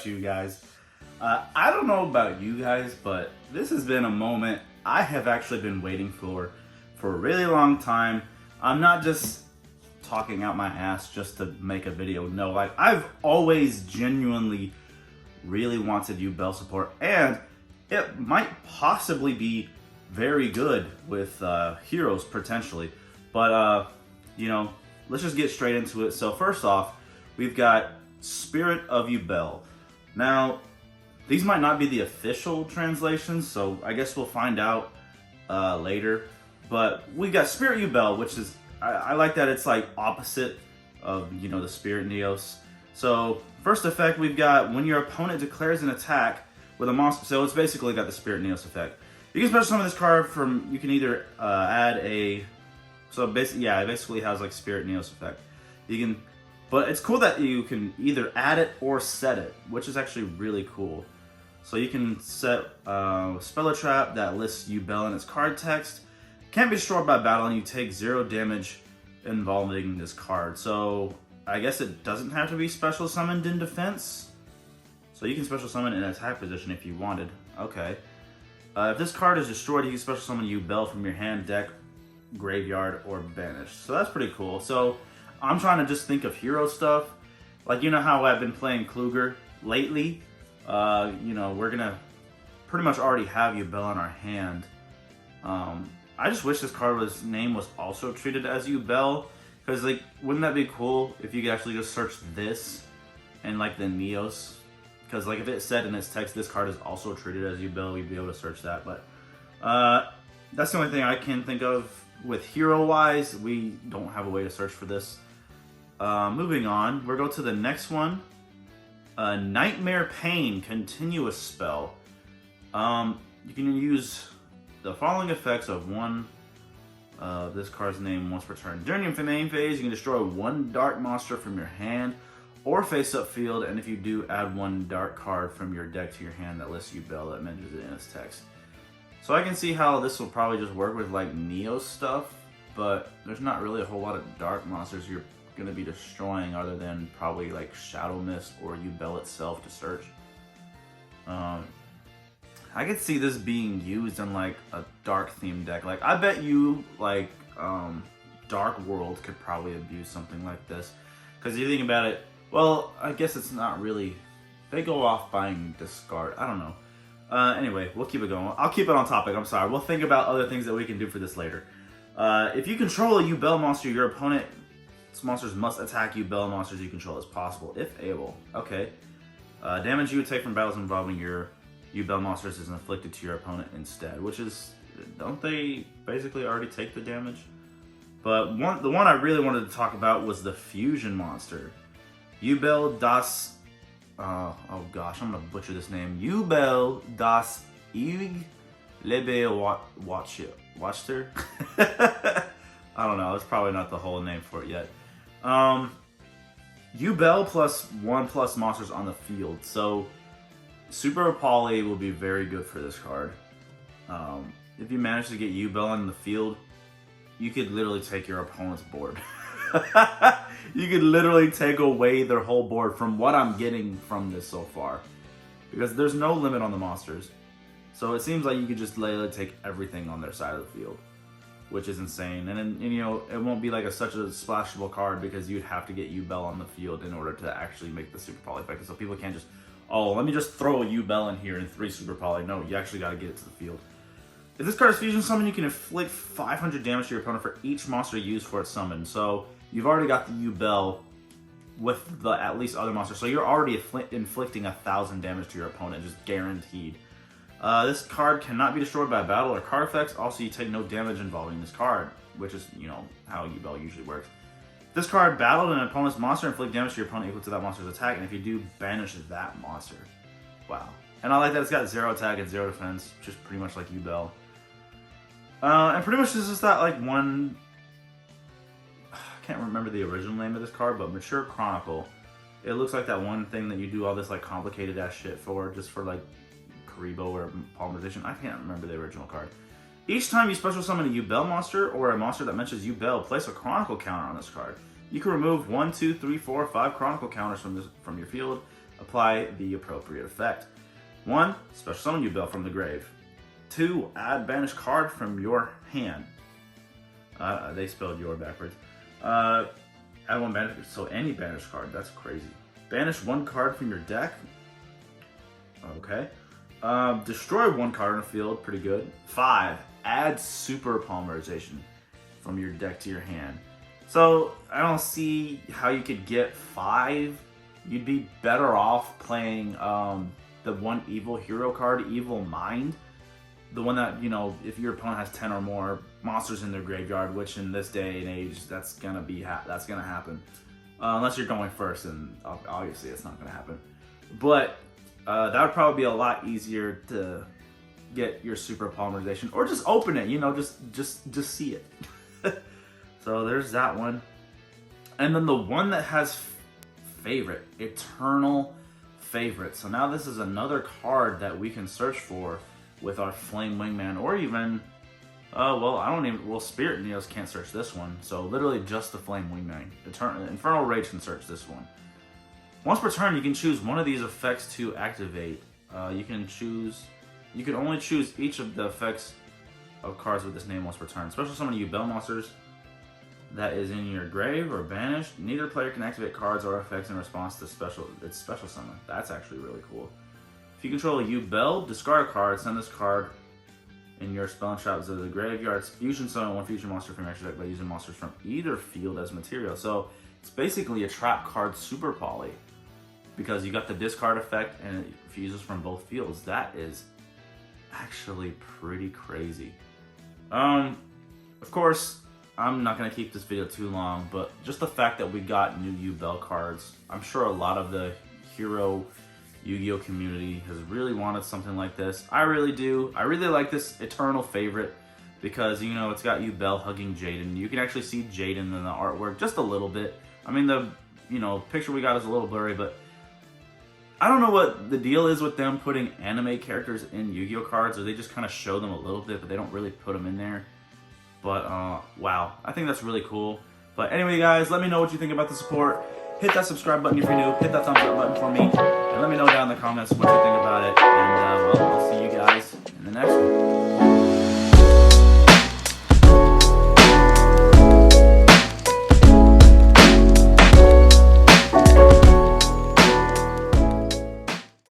about you guys. I don't know about you guys, but this has been a moment I have actually been waiting for a really long time. I'm not just talking out my ass just to make a video. No, like I've always genuinely really wanted Yubel support, and it might possibly be very good with heroes potentially. But you know, let's just get straight into it. So first off, we've got Spirit of Yubel. Now, these might not be the official translations, so I guess we'll find out later. But we got Spirit Yubel, which is, I like that it's like opposite of, you know, the Spirit Neos. So first effect, we've got when your opponent declares an attack with a monster. So it's basically got the Spirit Neos effect. You can special summon this card from, you can either add a, so basically, yeah, it basically has like Spirit Neos effect. You can, but it's cool that you can either add it or set it, which is actually really cool. So you can set spell a trap that lists Yubel in its card text. Can't be destroyed by battle, and you take 0 damage involving this card. So I guess it doesn't have to be special summoned in defense. So you can special summon in attack position if you wanted. Okay. If this card is destroyed, you can special summon Yubel from your hand, deck, graveyard, or banished. So that's pretty cool. So I'm trying to just think of hero stuff. Like, you know how I've been playing Kluger lately? You know, we're gonna pretty much already have Yubel in our hand. I just wish this card name was also treated as Yubel, because like, wouldn't that be cool if you could actually just search this and like the Neos? Because like if it said in its text this card is also treated as Yubel, we'd be able to search that. But that's the only thing I can think of with hero wise. We don't have a way to search for this. Moving on, we'll go to the next one. Nightmare Pain continuous spell. You can use the following effects of one this card's name once per turn. During your main phase, you can destroy 1 dark monster from your hand or face-up field, and if you do, add 1 dark card from your deck to your hand that lists Yubel that mentions it in its text. So I can see how this will probably just work with like Neo stuff, but there's not really a whole lot of dark monsters you're going to be destroying other than probably like Shadow Mist or Yubel itself to search. I could see this being used in like a dark themed deck. Like I bet you like Dark World could probably abuse something like this. Because if you think about it, well, I guess it's not really, they go off buying discard. I don't know. Anyway, we'll keep it going. I'll keep it on topic, I'm sorry. We'll think about other things that we can do for this later. If you control a Yubel monster, your opponent's monsters must attack Yubel monsters you control as possible, if able. Okay. Damage you would take from battles involving your Yubel monsters is inflicted to your opponent instead, which is, don't they basically already take the damage? But the one I really wanted to talk about was the fusion monster. Yubel das, oh gosh, I'm gonna butcher this name. Yubel das Ewig Lebe Watcher? I don't know, that's probably not the whole name for it yet. Yubel plus 1+ monsters on the field. So Super Poly will be very good for this card. If you manage to get Yubel on the field, you could literally take your opponent's board. You could literally take away their whole board from what I'm getting from this so far. Because there's no limit on the monsters. So it seems like you could just literally take everything on their side of the field, which is insane. And you know, it won't be like such a splashable card because you'd have to get Yubel on the field in order to actually make the Super Poly effective. So people can't just, oh, let me just throw a Yubel in here and 3 Super Poly. No, you actually got to get it to the field. If this card is fusion summoned, you can inflict 500 damage to your opponent for each monster used for its summon. So you've already got the Yubel with the at least other monsters. So you're already inflicting 1,000 damage to your opponent, just guaranteed. This card cannot be destroyed by battle or card effects. Also, you take no damage involving this card, which is, you know, how Yubel usually works. If this card battled an opponent's monster, inflict damage to your opponent equal to that monster's attack, and if you do, banish that monster. Wow. And I like that it's got 0 attack and 0 defense, which is pretty much like Yubel. And pretty much this is that like one, I can't remember the original name of this card, but Mature Chronicle. It looks like that one thing that you do all this like complicated ass shit for, just for like Karibo or Polymerization. I can't remember the original card. Each time you special summon a Yubel monster or a monster that mentions Yubel, place a Chronicle counter on this card. You can remove 1, 2, 3, 4, 5 Chronicle counters from your field. apply the appropriate effect. 1. Special summon Yubel from the grave. 2. Add banish card from your hand. They spelled your backwards. Add 1 banish, so any banish card, that's crazy. Banish 1 card from your deck. Okay. Destroy 1 card in the field, pretty good. 5. Add super polymerization from your deck to your hand. So I don't see how you could get 5. You'd be better off playing the 1 evil hero card, Evil Mind. The one that, you know, if your opponent has 10 or more monsters in their graveyard, which in this day and age, that's gonna happen. Unless you're going first, and obviously it's not gonna happen. But that would probably be a lot easier to get your super polymerization, or just open it, you know, just see it. So there's that one. And then the one that has favorite, Eternal Favorite. So now this is another card that we can search for with our Flame Wingman, or even, Spirit Neos can't search this one. So literally just the Flame Wingman. Infernal Rage can search this one. Once per turn, you can choose one of these effects to activate. You can only choose each of the effects of cards with this name once per turn. Special summon Yubel monsters that is in your grave or banished. Neither player can activate cards or effects in response to its special summon. That's actually really cool. If you control a Yubel, discard a card, send this card in your spell and trap to the graveyard. Fusion summon 1 future monster from your extra deck by using monsters from either field as material. So it's basically a trap card super poly, because you got the discard effect and it fuses from both fields. That is actually pretty crazy. Of course, I'm not going to keep this video too long, but just the fact that we got new Yubel cards, I'm sure a lot of the hero Yu-Gi-Oh community has really wanted something like this. I really do. I really like this Eternal Favorite because, you know, it's got Yubel hugging Jaden. You can actually see Jaden in the artwork just a little bit. I mean, the, you know, picture we got is a little blurry, but I don't know what the deal is with them putting anime characters in Yu-Gi-Oh cards, or they just kind of show them a little bit, but they don't really put them in there. But, wow, I think that's really cool. But anyway, guys, let me know what you think about the support. Hit that subscribe button if you're new. Hit that thumbs up button for me. And let me know down in the comments what you think about it. And, I'll see you guys in the next one.